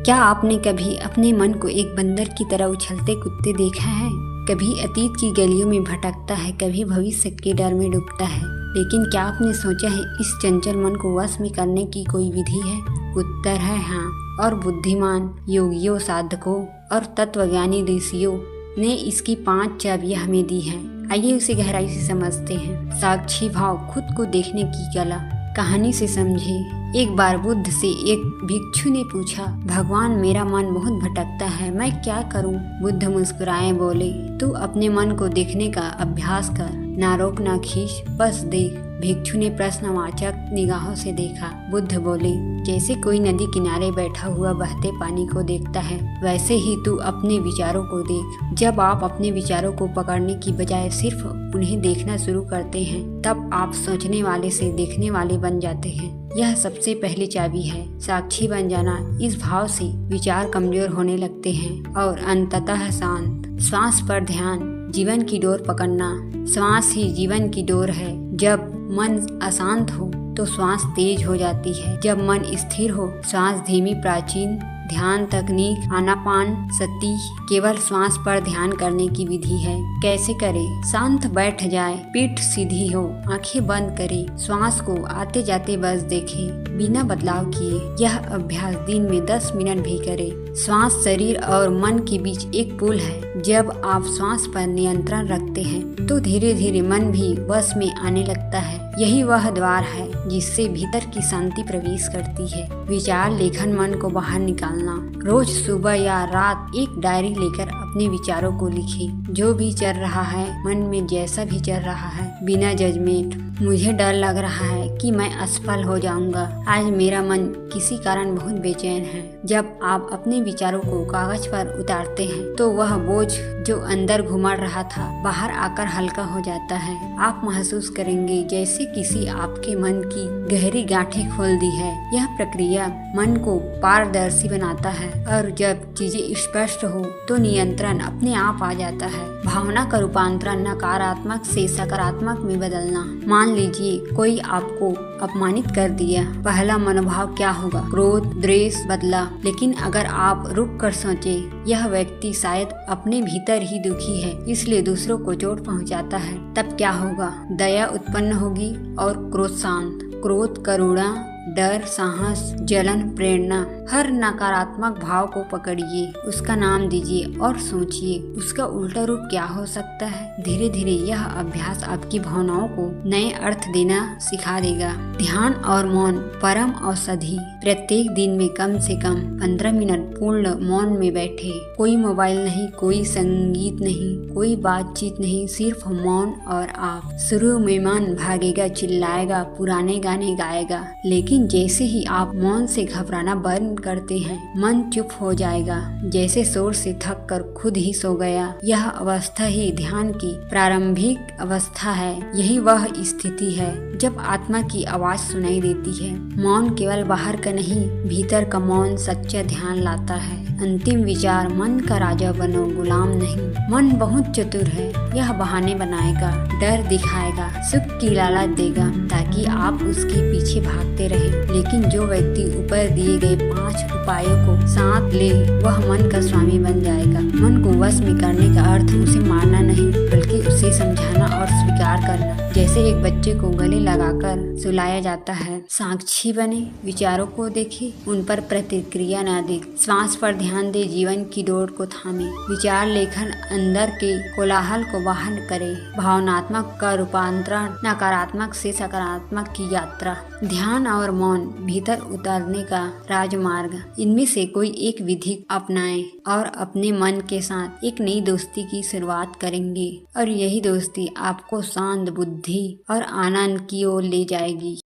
क्या आपने कभी अपने मन को एक बंदर की तरह उछलते कूदते देखा है? कभी अतीत की गलियों में भटकता है, कभी भविष्य के डर में डूबता है। लेकिन क्या आपने सोचा है इस चंचल मन को वश में करने की कोई विधि है? उत्तर है हाँ। और बुद्धिमान योगियों, साधकों और तत्वज्ञानी ऋषियों ने इसकी 5 चाबियां हमें दी हैं। आइए उसे गहराई से समझते हैं। साक्षी भाव, खुद को देखने की कला। कहानी से समझे। एक बार बुद्ध से एक भिक्षु ने पूछा, भगवान मेरा मन बहुत भटकता है, मैं क्या करूं? बुद्ध मुस्कुराए बोले, तू अपने मन को देखने का अभ्यास कर, ना रोक ना खींच, बस देख। भिक्षु ने प्रश्नवाचक निगाहों से देखा। बुद्ध बोले, जैसे कोई नदी किनारे बैठा हुआ बहते पानी को देखता है, वैसे ही तू अपने विचारों को देख। जब आप अपने विचारों को पकड़ने की बजाय सिर्फ उन्हें देखना शुरू करते हैं, तब आप सोचने वाले से देखने वाले बन जाते हैं। यह सबसे पहली चाबी है। साक्षी बन जाना। इस भाव से विचार कमजोर होने लगते हैं और अंततः शांत। श्वास पर ध्यान, जीवन की डोर पकड़ना। श्वास ही जीवन की डोर है। जब मन अशांत हो तो श्वास तेज हो जाती है, जब मन स्थिर हो श्वास धीमी। प्राचीन ध्यान तकनीक आनापानसती केवल श्वास पर ध्यान करने की विधि है। कैसे करें? शांत बैठ जाए, पीठ सीधी हो, आंखें बंद करें, श्वास को आते जाते बस देखें, बिना बदलाव किए। यह अभ्यास दिन में 10 मिनट भी करें। श्वास शरीर और मन के बीच एक पुल है। जब आप श्वास पर नियंत्रण रखते हैं तो धीरे धीरे मन भी वश में आने लगता है। यही वह द्वार है जिससे भीतर की शांति प्रवेश करती है। विचार लेखन, मन को बाहर निकालना। रोज सुबह या रात एक डायरी लेकर अपने विचारों को लिखें। जो भी चल रहा है मन में, जैसा भी चल रहा है, बिना जजमेंट। मुझे डर लग रहा है कि मैं असफल हो जाऊंगा। आज मेरा मन किसी कारण बहुत बेचैन है। जब आप अपने विचारों को कागज पर उतारते हैं तो वह बोझ जो अंदर घुमड़ रहा था बाहर आकर हल्का हो जाता है। आप महसूस करेंगे जैसे किसी आपके मन की गहरी गांठें खोल दी है। यह प्रक्रिया मन को पारदर्शी बनाता है और जब चीजें स्पष्ट हो तो नियंत्रण अपने आप आ जाता है। भावना का रूपांतरण, नकारात्मक से सकारात्मक में बदलना। मान लीजिए कोई आपको अपमानित कर दिया, पहला मनोभाव क्या होगा? क्रोध, द्वेष बदला। लेकिन अगर आप रुक कर सोचे, यह व्यक्ति शायद अपने भीतर ही दुखी है, इसलिए दूसरों को चोट पहुंचाता है, तब क्या होगा? दया उत्पन्न होगी और क्रोध शांत। क्रोध, करुणा, डर, साहस, जलन, प्रेरणा। हर नकारात्मक भाव को पकड़िए, उसका नाम दीजिए और सोचिए उसका उल्टा रूप क्या हो सकता है। धीरे धीरे यह अभ्यास आपकी भावनाओं को नए अर्थ देना सिखा देगा। ध्यान और मौन परम औषधि। प्रत्येक दिन में कम से कम 15 मिनट पूर्ण मौन में बैठे। कोई मोबाइल नहीं, कोई संगीत नहीं, कोई बातचीत नहीं, सिर्फ मौन और आप। शुरू में मन भागेगा, चिल्लाएगा, पुराने गाने गाएगा, लेकिन जैसे ही आप मौन से घबराना बंद करते हैं, मन चुप हो जाएगा, जैसे शोर से थक कर खुद ही सो गया। यह अवस्था ही ध्यान की प्रारंभिक अवस्था है। यही वह स्थिति है जब आत्मा की आवाज सुनाई देती है। मौन केवल बाहर का नहीं, भीतर का मौन सच्चा ध्यान लाता है। अंतिम विचार, मन का राजा बनो, गुलाम नहीं। मन बहुत चतुर है। यह बहाने बनाएगा, डर दिखाएगा, सुख की लालच देगा ताकि आप उसके पीछे भागते रहे। लेकिन जो व्यक्ति ऊपर दिए गए 5 उपायों को साथ ले, वह मन का स्वामी बन जाएगा। मन को वश में करने का अर्थ उसे मारना नहीं, बल्कि उसे समझाना और स्वीकार करना। जैसे एक बच्चे को गले लगाकर सुलाया जाता है। साक्षी बने, विचारों को देखे, उन पर प्रतिक्रिया न दे। श्वास पर ध्यान दे, जीवन की डोर को थामे। विचार लेखन अंदर के कोलाहल को बाहर करे। भावनात्मक का रूपांतरण, नकारात्मक से सकारात्मक की यात्रा। ध्यान और मौन, भीतर उतरने का राजमार्ग। इनमें से कोई एक विधि अपनाएं और अपने मन के साथ एक नई दोस्ती की शुरुआत करेंगे, और यही दोस्ती आपको शांत बुद्धि और आनंद की ओर ले जाएगी।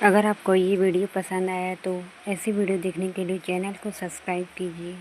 अगर आपको ये वीडियो पसंद आया तो ऐसी वीडियो देखने के लिए चैनल को सब्सक्राइब कीजिए।